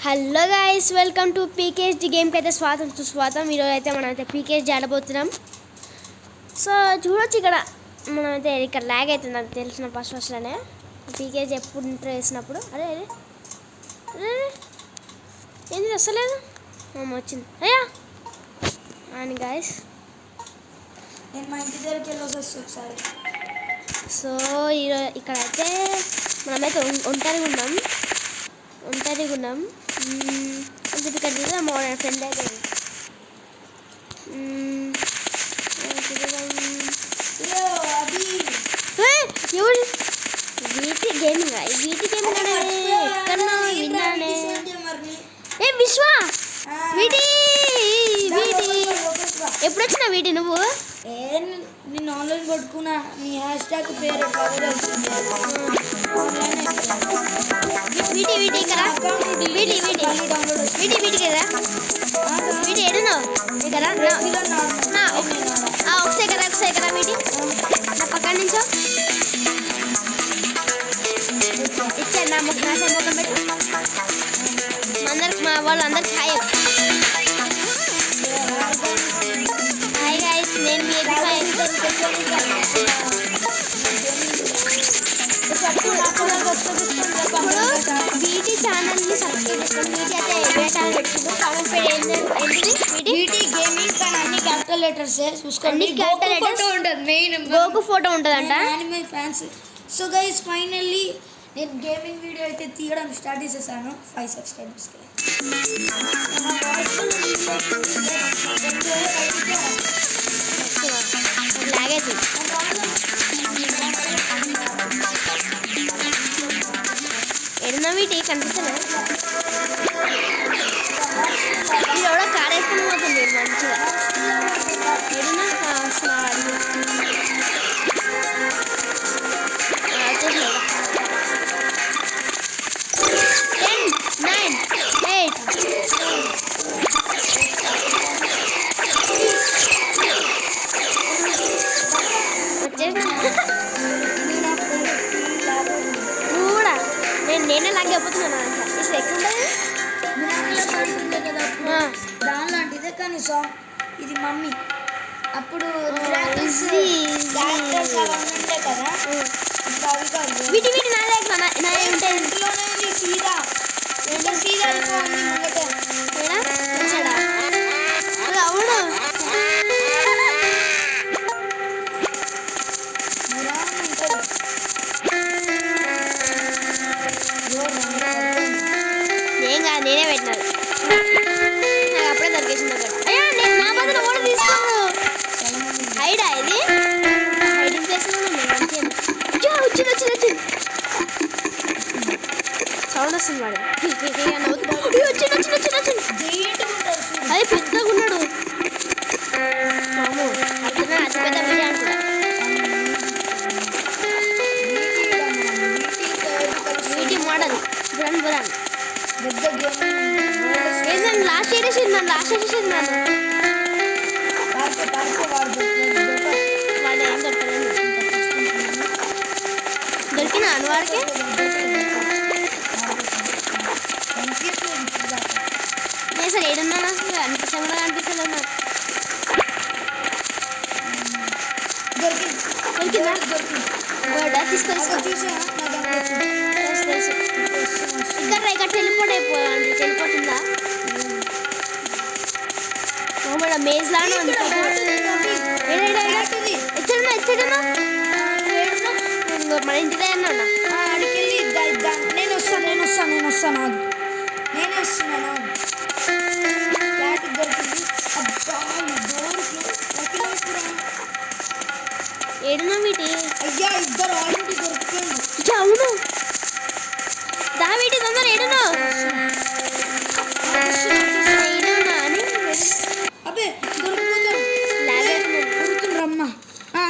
Hello guys, welcome to పీకేఎస్డి గేమ్కి అయితే స్వాగతం. ఈరోజు అయితే మనమైతే పీకేఎస్డి ఆడబోతున్నాం. సో చూడొచ్చు, మనమైతే ఇక్కడ ల్యాగ్ అవుతుంది, అది తెలిసిన ఫస్ట్లోనే. పీకేఎస్డి ఎప్పుడు ఇంట్రో వేసినప్పుడు అరే అరే అరే ఏంది వస్తలేదు, వచ్చింది అయ్యా అని గైస్. నేను మా ఇంటి దగ్గరికి వెళ్ళొచ్చు ఒకసారి. సో ఈరోజు ఇక్కడైతే మనమైతే ఒంటరిగా ఉన్నాం. కొంచెం ఇక్కడ చూద్దాం, మా ఫ్రెండ్ అయితే ఎవరు వీటి గేమింగ్ ఎక్కడన్నా విన్నానే. ఏ విశ్వ, వీటి ఎప్పుడు వచ్చినా వీటి నువ్వు నేను ఆన్లైన్ కొట్టుకున్నా. నీ హ్యాష్ ట్యాగ్ పేరు వీటి వీటి కదా వీటి ఏడున్నావు కదా ఒకసారి కదా వీటి నా పక్కన నుంచో ఇచ్చాను. నా సైడ్ మొత్తం పెట్టు, మా వాళ్ళందరికి హాయ్ హాయ్ గైస్. నేను మీ వీటి ఛానల్ని సబ్స్క్రైబ్ చేసుకోండి. వీటి అయితే ఏ ఛానల్ పెట్టుకుంటూ కామెంట్ పేరు ఏంటిది వీటి గేమింగ్ కానీ అన్ని క్యాపిటల్ లెటర్స్ చూసుకోండి. గోకు ఫోటో ఉంటుందంట. Anime fans. So guys finally నేను గేమింగ్ వీడియో అయితే తీయడం స్టార్ట్ చేసేసాను 5 సబ్స్క్రైబర్స్. లాగైతే ఎడున్నా వీటి కనిపిస్తలే. ఇది ఎవడో కాడేసుకుని పోతుంది మంచిగా. ఎడున్నా వచ్చేసి 10, 9, 8 కూడా నేనే లాగైపోతున్నాను. ఇట్లా ఎక్కువ దానిలాంటిదే కానీ సాంగ్ ఇది మమ్మీ. అప్పుడు కదా వీటి నా దగ్గర ఉంటాయి. ఇంట్లోనే సీదా సీదా ముంగట వచ్చాడా అవును. ఏం కాదు, నేనే పెట్టినాను. నాకు అప్పుడే దొరికేసింది ఒకటి. అయ్యా నేను నా బదులు కూడా తీసుకోను. హైడా ఇది హైడింగ్ ప్లేస్ వచ్చింది. సౌండ్ వస్తుంది వాడు. వచ్చింది అది పెద్దగా ఉన్నాడు. మాము అడుగుతున్నా, అతి పెద్ద బిర్యానీ కూడా. వీటి మోడల్ బురాన్ ఏదండి లాస్ట్ చేసేసింది నన్ను. వాడు ఏం దొరకలేదు. దొరికినా వాడికి నేను అసలు ఏడున్నాను, అసలు అనిపిస్తలేదు నాకు. దొరికిందా గోడా తీసుకో తెలుసు. ఇక్కడ టెలిపోర్ట్ అయిపోయాలి. టెలిపోర్ట్ ఉందా మేడం? మేజ్ లానే ఉంది. ఎచ్చడన్నా మన ఇంటి దగ్గర ఉన్నా. అడికెళ్ళి నేను వస్తాను. ఏడున్నా వీటి? అయ్యా ఇద్దరు ఆల్రెడీ దొరికిపోయింది. అవును దా వీటి తొందర ఏడున్నా అని అబ్బే దొరుకుతుండ్రమ్మా.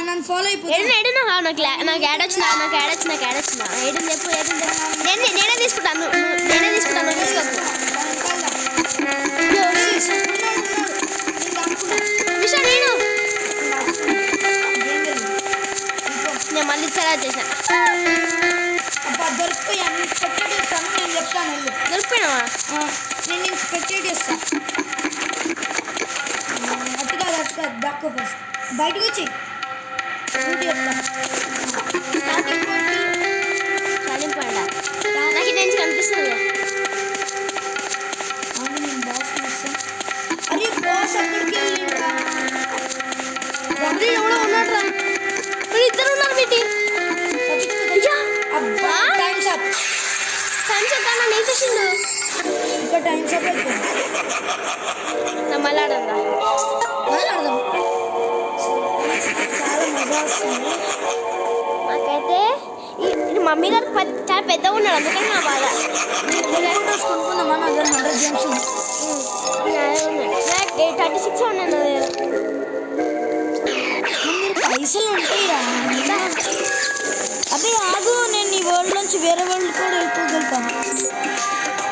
నన్ను ఫాలో అయిపోయింది. ఏడున్నా నాకు యాడ్ వచ్చిన ఏడు చెప్పు. నేనే తీసుకుంటాను తీసుకోకు. విషయం నేను మళ్ళీ తర్వాత చేశాను. దొరికిపోయాను. నేను చెప్తాను. లేకపోయినావా నేను స్పెక్టేట్ చేస్తా అట్టుగా దక్కో ఫస్ట్ బయటకు వచ్చి చెప్తా స్టార్టింగ్ పాయింట్ నాకు నేను కనిపిస్తుంది నేను బాస్ చేస్తా అరే బాస్ అక్కడికి వెళ్ళిండ్రా ఎవడో ఉన్నాడు ఇద్దరు ఉన్నారు మీటి అబ్బా టైమ్స్ అప్ కన్నా నేర్చేసిండు ఇంకా టైమ్స్ అప్ అయిపోయింది నా మళ్ళీ ఆడదా మాట్లాడదాం చాలా మజా వస్తుంది నాకైతే ఇది మమ్మీ గారు చాలా పెద్దగా ఉన్నాడు అందుకని నా బాధ ఫోటోస్ కొనుక్కుందామా నా దగ్గర 100 గేమ్స్ ఉంది 36 ఉన్నాను పైసలు ఉంటాయిరా అదే ఆగు నేను ఈ వరల్డ్ నుంచి వేరే వరల్డ్ కూడా వెళ్ళిపోగలుగుతాను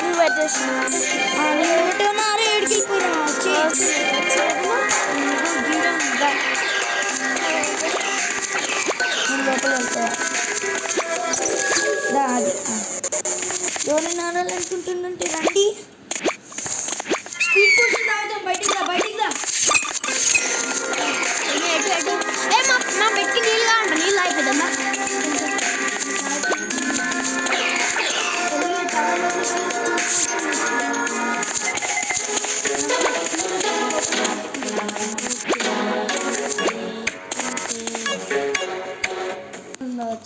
నువ్వు అడ్రస్ అరే ఏడికి వెళ్ళిపోయినా నేను లోపల వెళ్తా అది ఎవరైనా ఆడాలనుకుంటుందంటే రండి స్పీడ్ పోషన్ తాగుతాం బయటికి రా మా బెట్కి నీళ్ళు కావంట నీళ్ళు అయిపోయిందమ్మా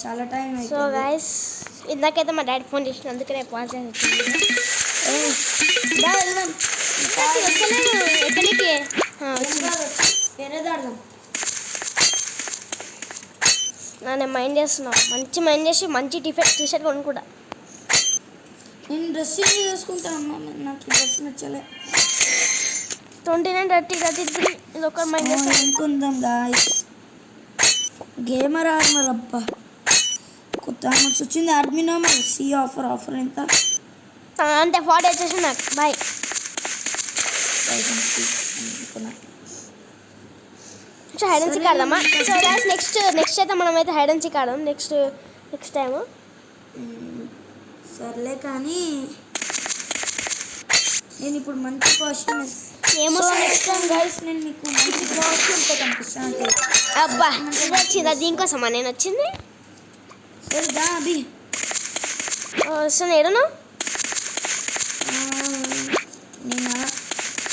చాలా టైం సో గైస్ ఇందాకైతే మా డాడీ ఫోన్ చేసిన అందుకనే పాజ్ ఎక్కడికి వేరేదాడదాం నేను మైండ్ చేస్తున్నాను మైండ్ చేసి మంచి టీషర్ట్ కొనుక్కుంటా నేను డ్రెస్సింగ్ చేసుకుంటాను అమ్మా నాకు డ్రెస్ నచ్చలే 29 33 ఇది ఒక మైండ్ చేస్తాను అనుకుందాం గాయస్ గేమర్ ఆర్మర్ అబ్బా కొత్త ఆర్మర్స్ వచ్చింది అడ్మిన్ ఆర్మర్ సి ఆఫర్ ఎంత అంతే 40 వచ్చేసి నాకు bye so hide and seek ఆడదామా సో గాయ్స్ నెక్స్ట్ అయితే మనమైతే హైడ్ అండ్ సీక్ ఆడదాం నెక్స్ట్ టైం సర్లే కానీ నేను ఇప్పుడు మంచి కాస్ట్యూమ్ ఏమో నెక్స్ట్ టైం గైస్ నేను మీకు మంచి కాస్ట్యూమ్తో కనిపిస్తాను అబ్బా ఇది వచ్చిందా దీనికోసమా నేను వచ్చింది సరేదా అభి వస్తాను ఏడను నేనా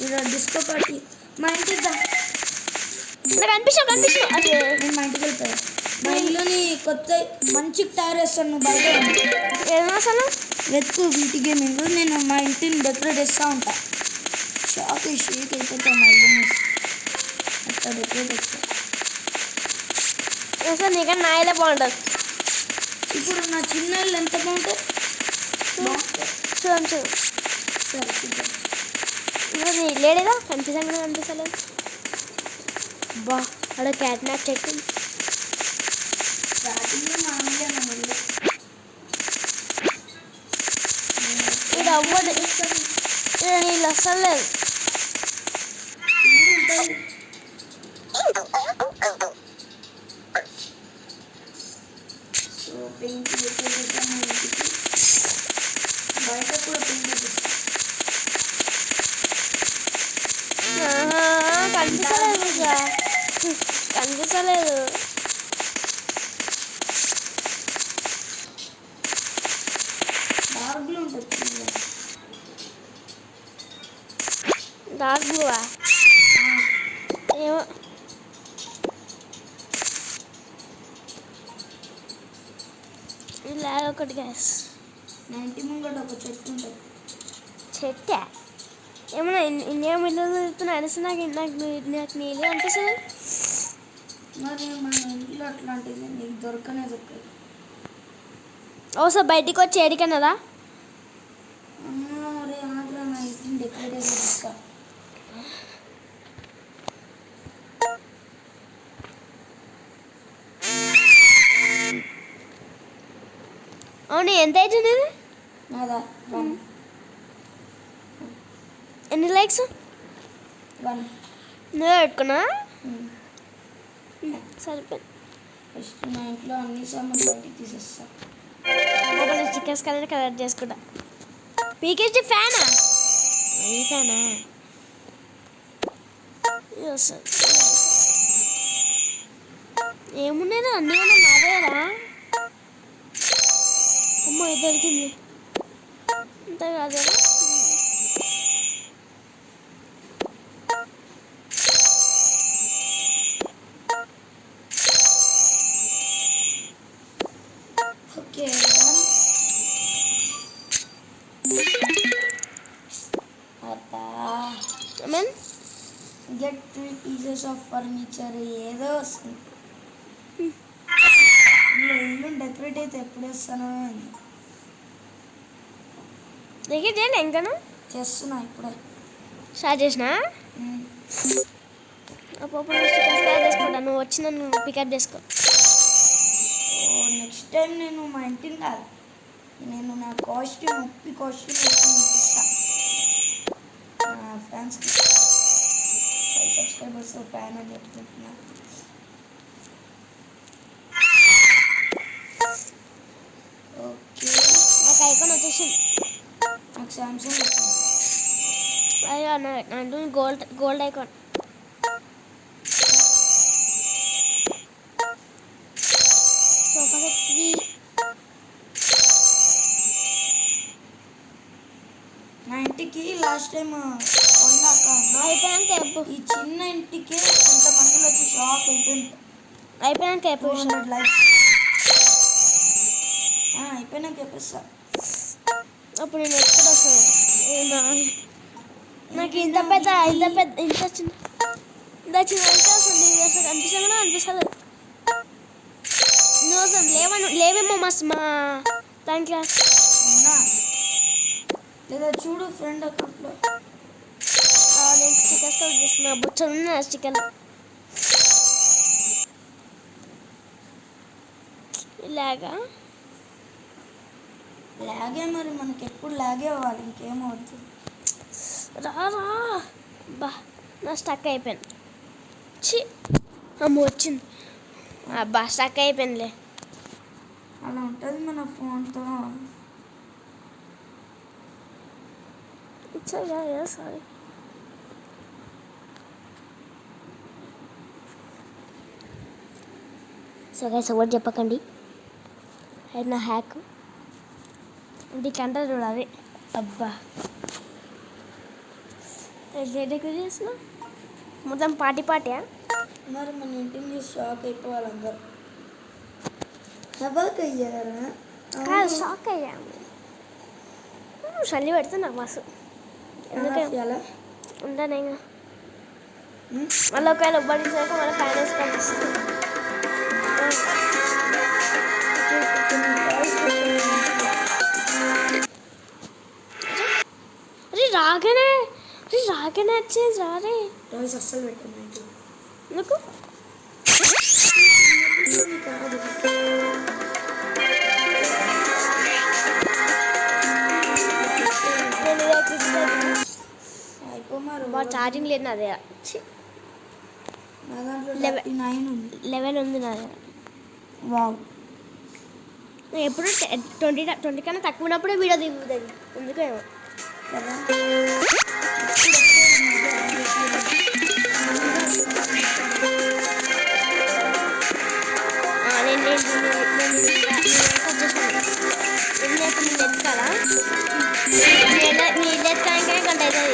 ఇలా డిస్కో పార్టీ మా ఇంటికి నాకు కనిపించావు అది నేను మా ఇంటికి వెళ్తాను మా ఇల్లుని కొత్త మంచి టైర్ వేస్తాను నువ్వు బయట ఏదైనా అసలు వెతుకు వీటి గేమింగ్ నేను మా ఇంటిని డెకరేట్ చేస్తూ ఉంటా షేక్ అయిపోతా మా ఇల్లుని అట్లా డెకరేట్ చేస్తా అసలు నీకన్నా నా ఇల్లే బాగుంటుంది ఇప్పుడు నా చిన్న ఇల్లు ఎంత బాగుంటుంది చూడండి సరే చూద్దాం ఇప్పుడు నీ లేడేదా కనిపిస్తలేదు బా అక్కడ క్యాట్ మ్యాప్ చెట్టు స్టార్టింగ్లో మామూలుగా నా ఇల్లు ఇది అవ్వదు నీళ్ళు అస్సలు లేదు సో పెయింట్ వేసేసాను ఇంటికి బయట కూడా పెయింట్ వేసేస్తాను కనిపించలేదు డార్క్ బ్లూ ఉంటుంది డార్క్ బ్లూవా ఏమో ఇలా ఒకటి గ్యాస్ నా ఇంటి ముంగట ఒక చెట్టు ఉంటుంది చెట్టా ఏమన్నా ఇండియా మిల్లలు తిరుగుతున్నా అనిసి నాకు నీళ్ళు అనిపిస్తుంది మరి మన ఇంట్లో అట్లాంటిది నీకు దొరకనే దొరకదు ఓసారి బయటికి వచ్చి ఏడికన్నదా మరి ఆగ్రా నా ఇంటిని డెకరేట్ చేస్తా అవును ఎంత అవుతుంది ఇది నాదా 1 ఎన్ని లైక్స్ 1 నువ్వే పెట్టుకున్నా సరిపోయింది ఫస్ట్ నా ఇంట్లో అన్ని సామాన్లు బయటికి తీసేస్తా చికెన్ కలర్ కలెక్ట్ చేసుకుంటా పీకేజీ ఫ్యానా ఈ ఫ్యానా ఏమున్నాయిరా అన్నీ ఉన్నాయి నాదేరా అమ్మ దొరికింది అంత కాదేరా ఓకే అబ్బా mean get 3 pieces of furniture ఏదో వస్తుంది ఇల్లు డెకరేట్ అయితే ఎప్పుడు వేస్తాను దగ్గర ఇంకాను చేస్తున్నా ఇప్పుడే స్టార్ట్ చేసినా చేసుకుంటా నువ్వు వచ్చి నన్ను పికప్ చేసుకో నెక్స్ట్ టైం నేను మా ఇంటిని కాదు నేను నా కాస్ట్యూమ్ కాస్ట్యూమ్ చూపిస్తా నా ఫ్యాన్స్కి 5 సబ్స్క్రైబర్స్ ఫ్యాన్ అని చెప్పుకుంటున్నా ఓకే నాకు ఐకాన్ వచ్చేసింది నాకు సామ్సంగ్ వచ్చింది అయ్యో అంటే గోల్డ్ ఐకాన్ సోఫా సెట్ 3 నా ఇంటికి లాస్ట్ టైం పోయినాక అయిపోయాక చెప్పు ఈ చిన్న ఇంటికే కొంతమందిలో వచ్చి షాక్ అయిపోయింది అయిపోయాక చెప్పు 200 లైక్స్ అయిపోయినాక చెప్పేస్తా అప్పుడు నేను ఎక్కడ వస్తాను నాకు ఇంత చిన్న ఇంత వస్తుంది అసలు అనిపిస్తుంది కూడా అనిపిస్తుంది నువ్వు అసలు లేవేమో మస్తు మా దాంట్లో ఉన్నా లేదా చూడు ఫ్రెండ్ అకౌంట్లో నేను స్టిక్కర్స్ కౌంట్ చేస్తున్నా బుచ్చలు ఉన్నాయి స్టిక్కర్లు ఇలాగా లాగే మరి మనకి ఎప్పుడు లాగే అవ్వాలి ఇంకేమవుతుంది రా బా నా స్టక్ అయిపోయింది చి అమ్మ వచ్చింది అబ్బా స్టక్ అయిపోయిందిలే అలా ఉంటుంది మన ఫోన్తో సారీ సో గైస్ ఎవరు చెప్పకండి అది నా హ్యాక్ ఇది అంటారు చూడాలి అబ్బా డెకరేట్ చేసిన మొత్తం పార్టీయా మరి మన ఇంటిని చూసి షాక్ అయిపోవాలి అందరు షబాక్ అయ్యారా కాదు షాక్ అయ్యాము చల్లి పెడితే నాకు మస్తు ఎందుకే అలా ఉంటాను ఇంకా మళ్ళీ ఒకవేళ ఉబ్బడి చేయక మళ్ళీ ఫ్యాన్ వేసుకోవాలి రాగానే వచ్చేది రారే టాయ్స్ అస్సలు పెట్టండి ఎందుకు కాదు అయిపోమారు బాగా ఛార్జింగ్ లేదు నా దగ్గర నా దాంట్లో 39 ఉంది 11 ఉంది నా దగ్గర వావ్ ఎప్పుడు 20 కన్నా తక్కువ ఉన్నప్పుడే వీడియో దిగుతుంది ఎందుకేమో కదా నేను ఎత్తుకాలా నీ ఎత్తుకానికనే గంట అవుతుంది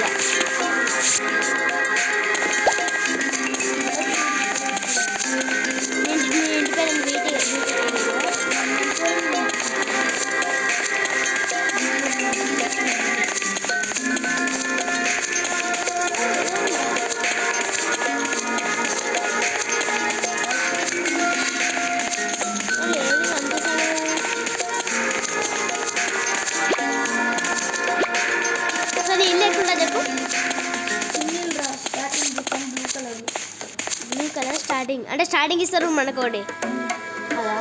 ఇక మీ ఇంటి పేరు మీటింగ్ బ్లూ కలర్ స్టార్టింగ్ అంటే స్టార్టింగ్ ఇస్తారు మనకోటి అలా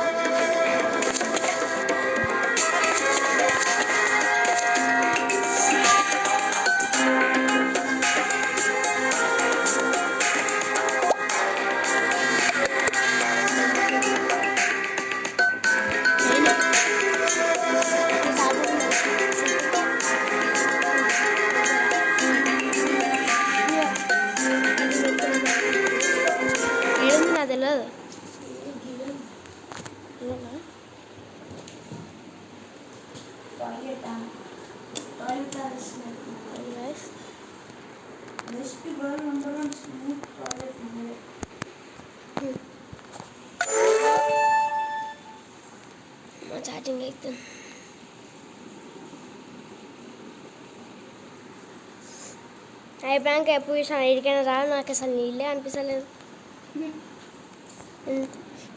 అయిపోయాక ఎప్పుడు చూసాను ఎడికైనా రాదు, నాకు అసలు నీళ్ళే అనిపించలేదు.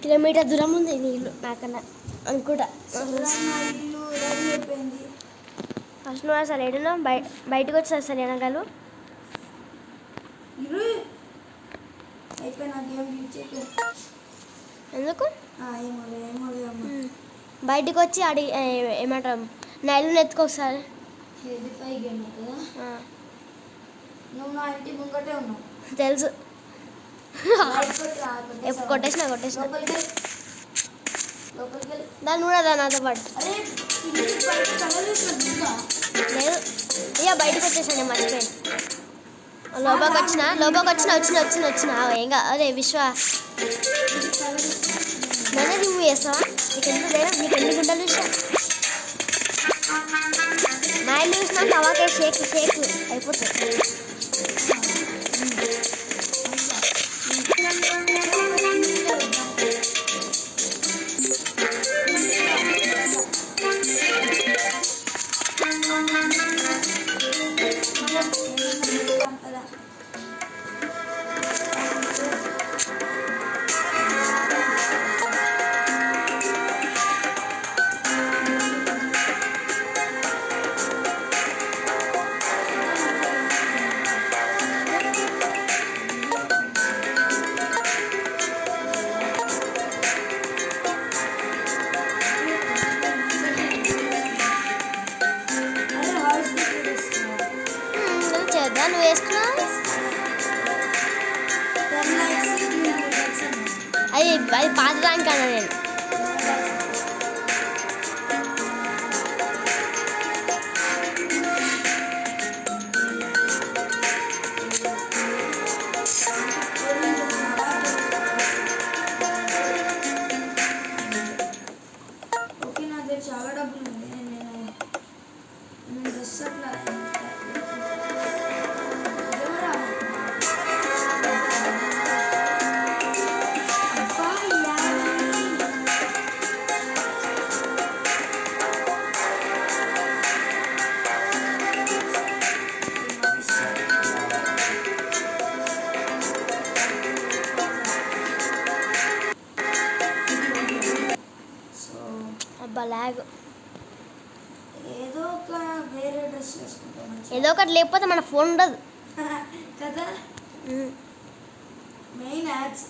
కిలోమీటర్ దూరం ఉంది నీళ్ళు నాకన్నా అనుకుంటా. నా ఇల్లు రెడీ అయిపోయింది. ఫస్ట్ నువ్వు అసలు ఏడున్నా బయటకు వచ్చి అసలు వెనకాలు ఇరు అయిపోయినా గేమ్ రీచ్ ఎందుకు ఏమో అమ్మ బయటకు వచ్చి ఏమంటారు నైలు ఎత్తుకొస్తారు. హెడిఫై గేమ్ కదా. నువ్వు నా ఇంటి ముంగటే ఉన్నావు తెలుసు. కొట్టేసిన దాన్ని కూడా నాతో పాటు లేదు. ఇక బయటకు వచ్చేసాను, నేను మర్చిపోయాను. లోపలికి వచ్చిన ఇంకా అదే విశ్వ నేనే రిమూవ్ చేస్తావా? నీకు ఎన్ని గుంటలు చూసా మా ఇల్లు చూసినా తవాకే షేక్ అయిపోతుంది. నువ్వు వేసుకున్నావు అది పాత దానికి అన్నా నేను. ఓకే నా దగ్గర చాలా డబ్బులు ఉంది. నేను డ్రెస్ అట్లా లాగ్ ఏదో ఒక వేరే డ్రెస్ వేసుకుంటాను. ఏదో ఒకటి లేకపోతే మన ఫోన్ ఉండదు కదా. మెయిన్ యాడ్స్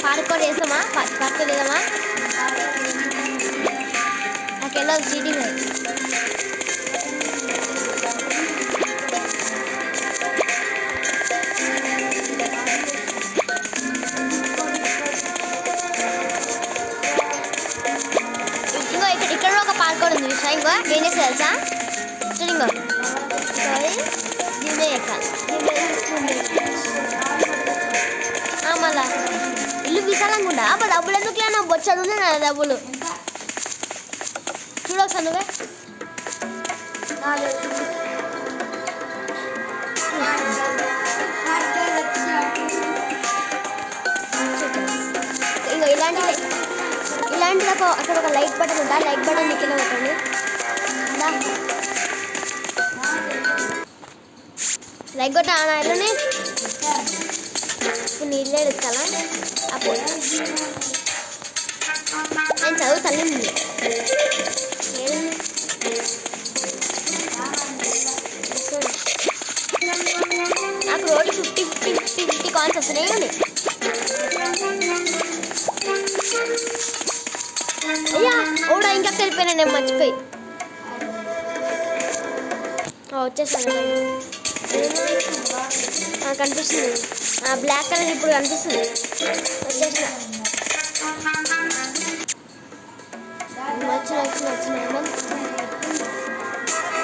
పార్కోడ్ చేస్తామా? పార్కోడ్ చేద్దామా? నాకు వెళ్ళదు చీటింగ్ అది. ఇంకో ఇక్కడ ఒక పార్కోడ్ ఉంది విషయం. ఇంకో ఏం చేస్తే తెలుసా? ఇంకో దీని ఎక్కాలి. మళ్ళా ఇల్లు విశాలంగా ఉండా అప్పుడు డబ్బులు ఎందుకు లేనా? బొచ్చడు ఉన్నాయి నా డబ్బులు. చూడొకసారి నువ్వే. ఇంకా ఇలాంటిది అక్కడ ఒక లైక్ బటన్ ఉందా? లైక్ బటన్ కింద పెట్టండి. లైక్ బటన్ ఆనాలని నీళ్ళే ఎడుతాలా? అప్పుడు నేను చదువు తల్లింది. నాకు రోజు 50 కాన్స్ వస్తున్నాయి కానీ అయ్యా ఓడా ఇంకా తెలిపోయినా నేను మర్చిపోయి వచ్చేసాను కనిపిస్తుంది బ్లాక్ కలర్ ఇప్పుడు కనిపిస్తుంది వచ్చేసిన వచ్చిన ఏమన్నా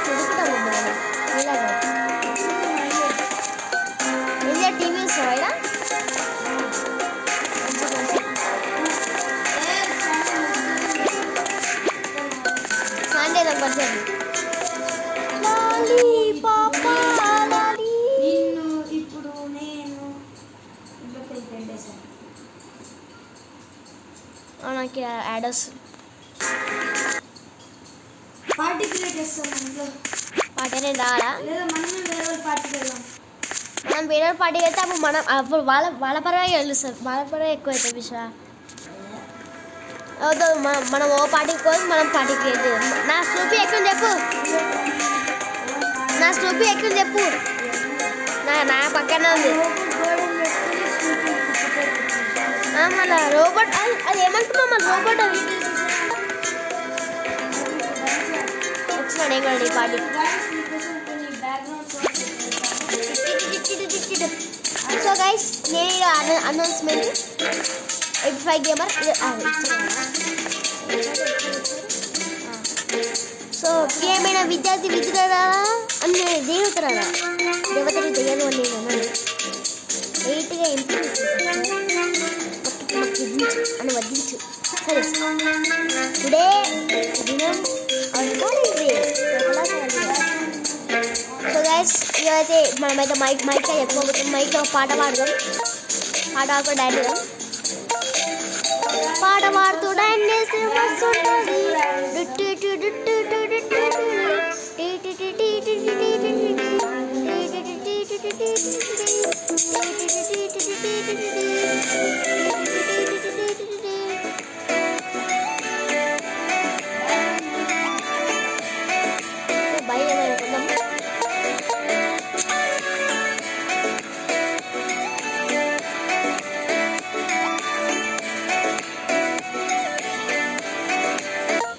చదువుకుంటాము ఇలాగా టీవీ ఇస్తావా సండే కొంచెం ఇప్పుడు నేను నాకు యాడ్ వస్తుంది పార్టీ క్రియేట్ చేస్తాం ఇంట్లో పార్టీ అనేది రావాలా లేదా మనమే వేరే పార్టీకి వెళ్దాం మనం వేరే పార్టీకి వెళ్తే అప్పుడు వాళ్ళ పరవాగా గెలుస్తారు వాళ్ళ పరవా ఎక్కువ అవుతుంది విషయ మనం ఓ పార్టీకి పోయి మనం పార్టీ క్రియేట్ చేద్దాం నా స్టూపీ ఎక్కువ చెప్పు నా పక్కన ఉంది మళ్ళీ రోబోట్ అది ఏమంటున్నావు మళ్ళీ రోబోట్ వచ్చినా నేను కూడా ఈ పార్టీ సో గైస్ నేను అనౌన్స్మెంట్ 85 గేమర్ సో ప్రియమైన విద్యార్థులారా అని దేవతరారా దేవతలు దయ్యాలు అని నేను అన్నాను లైట్గా ఇంప్రూవ్ అని వద్దించు సరే టుడే దినం సో గైస్ ఇవైతే మనమైతే మైక్లో చెప్పుకోబోతున్నాం మైక్లో పాట పాడుతూ డాన్స్ పాట పాడుతూ డాన్స్ చేస్తే మస్తు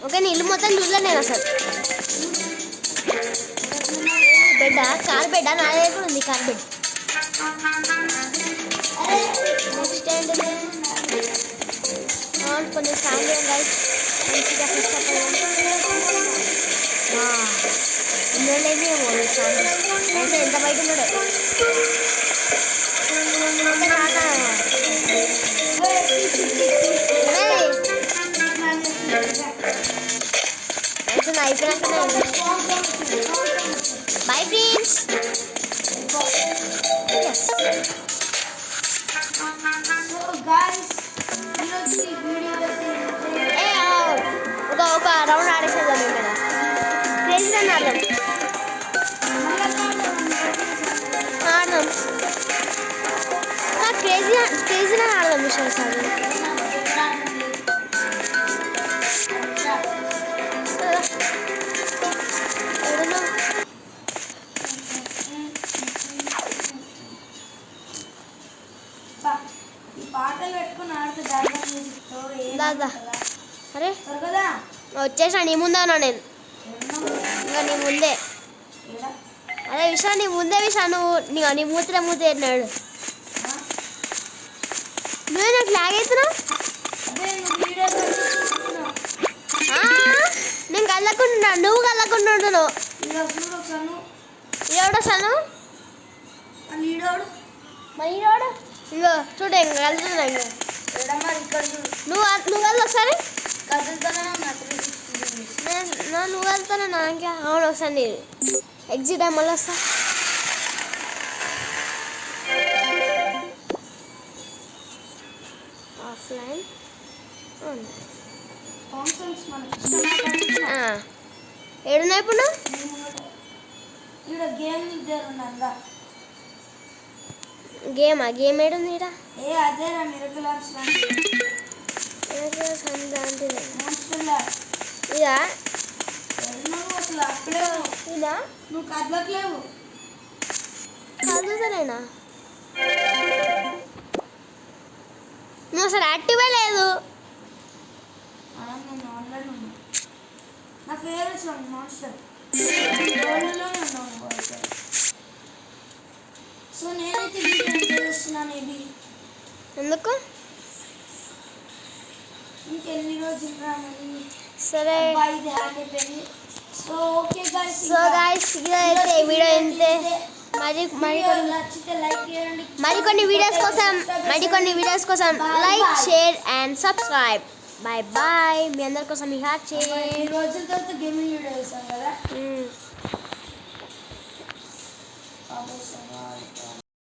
ఓకే ఇల్లు మొత్తం చూడలే నేను అసలు బెడ్ కార్ బెడ్ నా దగ్గర కూడా ఉంది కార్ బెడ్ నెక్స్ట్ ఏంటిది కొంచెం స్టాండ్ గైస్ మంచిగా ఫ్రెష్ అప్ ఉండలేదు స్టాండ్ ఎంత బయట ఉన్నాడు అయిపోయినాక బాయ్ ఫ్రెండ్స్ ఒక రౌండ్ ఆడేసేద్దాం మేము కదా క్రేజీ అని ఆడదాం క్రేజీ అని ఆడదాం విషయం సార్ దాదా అరే వచ్చేసా నీ ముందే ఉన్నా నేను ఇంకా నీ ముందే అదే విషయం నీ ముందే విషయం నువ్వు నీ మూతే అన్నాడు నువ్వే నాకు లాగ్ అవుతున్నా నేను కళ్ళకుండా నువ్వు కళ్ళకుండా ఉంటున్నావు ఈడోడు మరి ఈడోడు ఇంకో చూడు ఇంక కలుతున్నా ఇంకో నువ్వు కళ్ళు ఒకసారి నువ్వు వెళ్తానే నా ఇంకా అవును ఒకసారి నేను ఎగ్జిట్ అయ్యి మళ్ళీ వస్తా ఆఫ్లైన్ ఏడున్నా ఇప్పుడు గేమ్ ఏడుంది ఇక్కడ ఇదా ఇదా నువ్వు కదలట్లేవు కదులుతానేనా నువ్వు అసలు యాక్టివే లేదు. నేను ఆన్లైన్ ఉన్నా. నా ఫేవరెట్ సాంగ్ మాస్టర్ వరల్డ్లోనే ఉన్నాను బాయ్స్. సో నేనైతే వీడియో చేస్తున్నాను. ఇది ఎందుకు? ఇంకెన్ని రోజులు రా మరి. సరే ఇది హ్యాక్ అయిపోయింది. So okay guys. So guys ఇదైతే వీడియో ఇంతే. నచ్చితే లైక్ చేయండి. మరికొన్ని వీడియోస్ కోసం like share and subscribe. Bye bye. మీ అందరి కోసం ఈ హ్యాక్ ఈ రోజుల తర్వాత గేమింగ్ వీడియో చేస్తాం కదా.